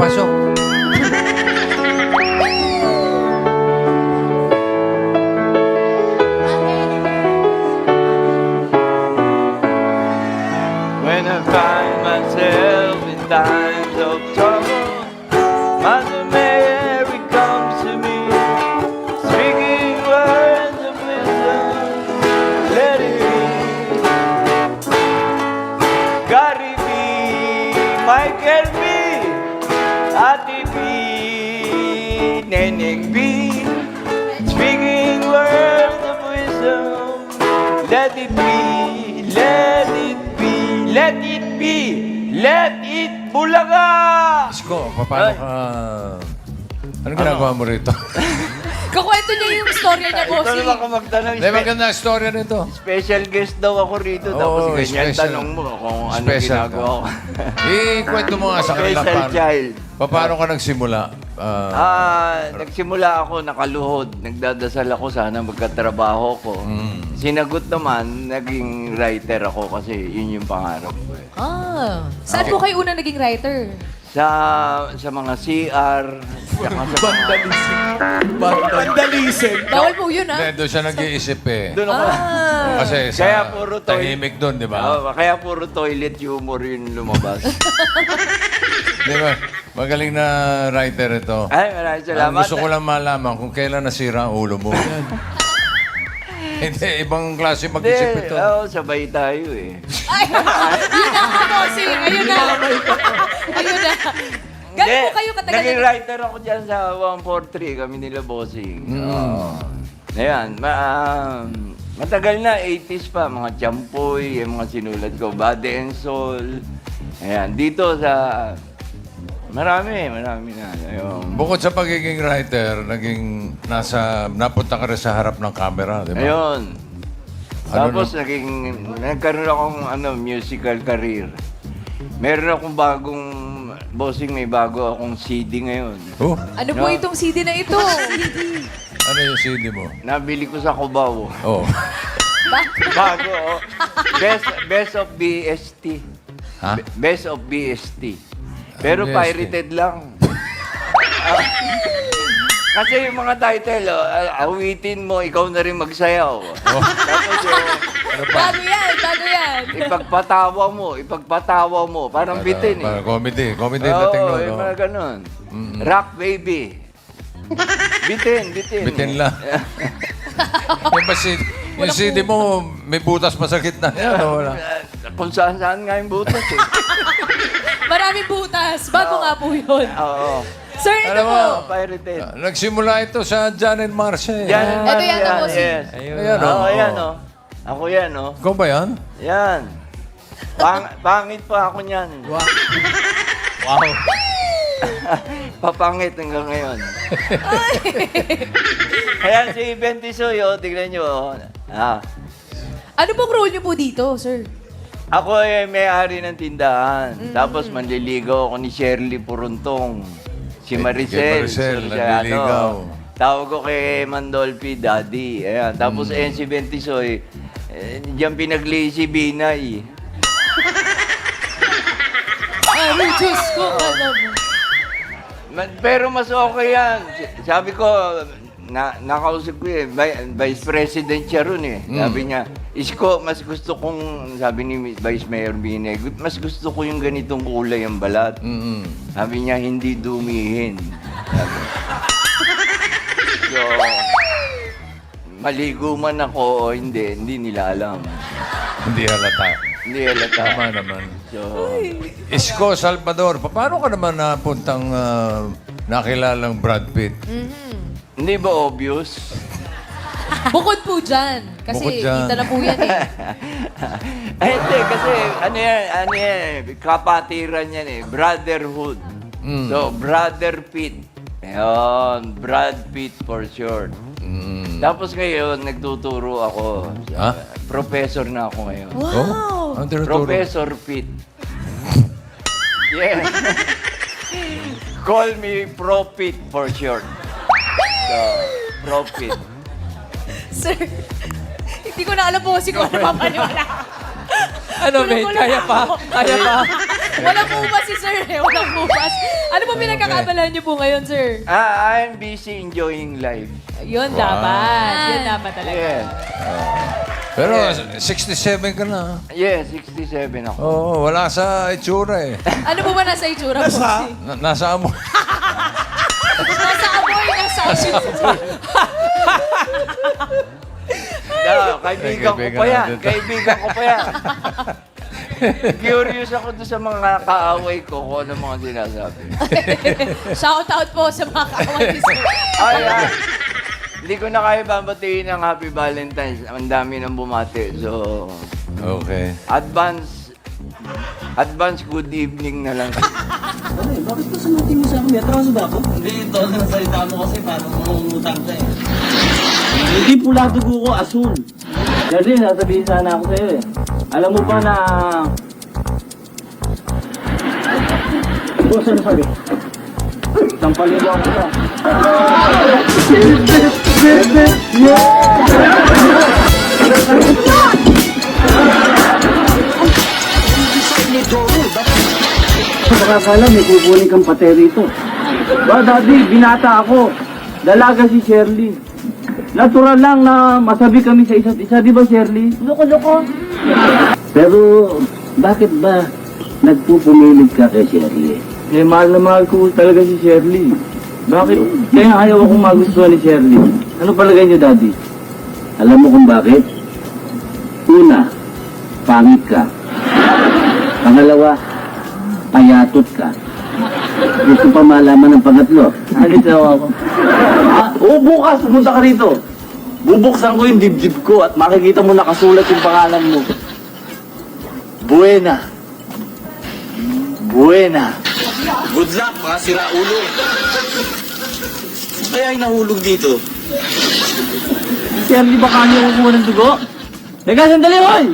Pasok. When I find myself in times of trouble, Mother Mary comes to me, speaking words of wisdom. Let it be, God it be, Michael B, Ate B, Neneng B, speaking words of wisdom. Let it be, let it be, let it be, let it bulaga! Isko, paano ka... Anong ginagawa mo rito? Kukwento niya yung storya niya, Ito bossing. naman ka magtanong. Hindi, maganda ang story nito. Special guest daw ako rito. Tapos Oo, ganyan special. tanong mo kung ano Special ginagawa ko. Ikwento mo nga sa kanila. Special child. Paano ka nagsimula? Nagsimula ako nakaluhod. Nagdadasal ako sana magkatrabaho ko. Sinagot naman, naging writer ako kasi yun yung pangarap ko. Saan po kayo una naging writer? Sa mga CR, saka sa Bawal po yun, Hindi, ha? doon siya nag-iisip eh. doon ako. Kasi Kaya sa puro tahimik doon, di ba? Kaya puro toilet humor yun lumabas. Di ba? Magaling na writer ito. Ay, maraming Ang salamat. gusto ko lang malaman kung kailan nasira ang ulo mo. Hindi, ibang klase mag-isip ito. Sabay tayo eh. Ay, yun na nga, bossing. Ayun na. Ayun na. Gano'n po kayo katagal? Naging writer ako dyan sa 143, kami nila bossing. Ayan, matagal na, 80s pa, mga Champoy, yung mga sinulat ko, Bade and Soul. Ayan, dito sa... Marami na. Ayun. Bukod sa pagiging writer, napunta ka rin sa harap ng camera, di ba? Ayun. Ano Tapos nagkaroon akong musical career. Meron akong bagong, bossing, may bago akong CD ngayon. Oh, Ano po itong CD na ito? ano yung CD mo? Nabili ko sa Cubao. Oh. Bago, oh. Best of BST. Ha? Best of BST. Pero BST? pirated lang. Kasi yung mga title, awitin mo, ikaw na rin magsayaw. Tapos Bago yan. ipagpatawa mo. Parang bitin eh. Parang comedy. Comedy na Oo, tingnan. yung No? mga ganun. Rock baby. Bitin. Bitin lang. Yung CD mo, may butas pa sa gitna. Yan, o wala. Kung saan nga yung butas eh. Maraming butas. Bago nga po yun. Oo. Sir, ito Alam po. mo, Pirated. nagsimula ito sa John and Marcia. Eh. Yan, Ito yan, yan, bossing. yes. Ayan, Oo, oh. yan, oh. Ako yan, oh. Ikaw ba yan? Yan. Pangit pa ako niyan. Wow. Papangit hanggang ngayon. Ayan, si Ben Tisoy, oh. Tignan nyo, oh. Ano pong role niyo po dito, sir? Ako ay may-ari ng tindahan. Tapos manliligaw ako ni Shirley Puruntong. Si Maricel. Maricel, siya, nanliligaw. Tawag ko kay Mandolfi, Daddy. Ayan. Tapos si Ben Tisoy, diyan pinagli si Binay. Ay, Diyos ko, ano mo. Pero mas okay yan. Sabi ko, nakausap ko eh, Vice President siya ron eh. Sabi niya, Isko, mas gusto kong, sabi ni Vice Mayor Binay, mas gusto ko yung ganitong kulay ang balat. Sabi niya, hindi dumihin. Sabi. So, maligo man ako o hindi nila alam. Hindi halata. Hindi halata. Tama naman. So, Isko Salvador, paano ka naman napuntang nakilalang Brad Pitt? hindi ba obvious? Bukod po dyan. Kasi Bukod dyan. kita na po yan eh. Ay, hindi, kasi ano yan, kapatiran yan eh, brotherhood. So, Brother Pitt. Ayun, Brad Pitt for short. Tapos ngayon, nagtuturo ako. Ha? Professor na ako ngayon. Wow! Ang tinuturo? Professor Pitt. Yeah. Call me Pro-Pitt for short. So, Pro-Pitt. Sir, hindi ko na alam po kung ano mapapaniwala. Ano, mate? Kaya pa? Kaya pa? Walang bumas si sir eh. Walang bumas. Ano po pinagkakabalahan niyo po ngayon, sir? I'm busy enjoying life. Yun dapat. Yun dapat talaga. Yeah. Pero 67 ka na. Yeah, 67 ako. Oo, wala sa itsura eh. Ano po ba nasa itsura po? Nasa mo. Nasa amoy, nasa amoy. Kaibigan ko pa yan. Kaibigan ko pa yan. Curious ako doon sa mga kaaway ko kung ano mga sinasabi. Shout out po sa mga kaaway ni sir. Ay, hindi ko na kaya babatiin ng Happy Valentine's. Ang dami nang bumati. So, Okay. advance good evening na lang. Ay, bakit pa sumati mo sa akin? May atraso ba ako? Hindi, ito ang salita mo kasi paano mangungutang ka eh. Hindi pula dugo ko, asul. Kasi sasabihin sana ako sa'yo eh. Alam mo ba na... Boss, ano sabi? Sampalin mo ako ka. Makakala may kukunin kang pate rito. Ba, daddy, binata ako. Dalaga si Shirley. Natural lang na masabi kami sa isa't isa, di ba Shirley? Loko-loko. Pero, bakit ba nagpupumilig ka kay Shirley? Eh, mahal na mahal ko talaga si Shirley. Bakit? Kaya ayaw akong magustuhan ni Shirley. Ano palagay niyo, daddy? Alam mo kung bakit? Una, pangit ka. Pangalawa, payatot ka. Gusto pa malaman ng pangatlo. Alis na ako. Bukas, pumunta ka rito. Bubuksan ko yung dibdib ko at makikita mo nakasulat yung pangalan mo. Buena. Buena. Good luck, mga sira ulo. Kaya ay nahulog dito. Sir, di ba kanya kukuha ng dugo? Teka, sandali, hoy!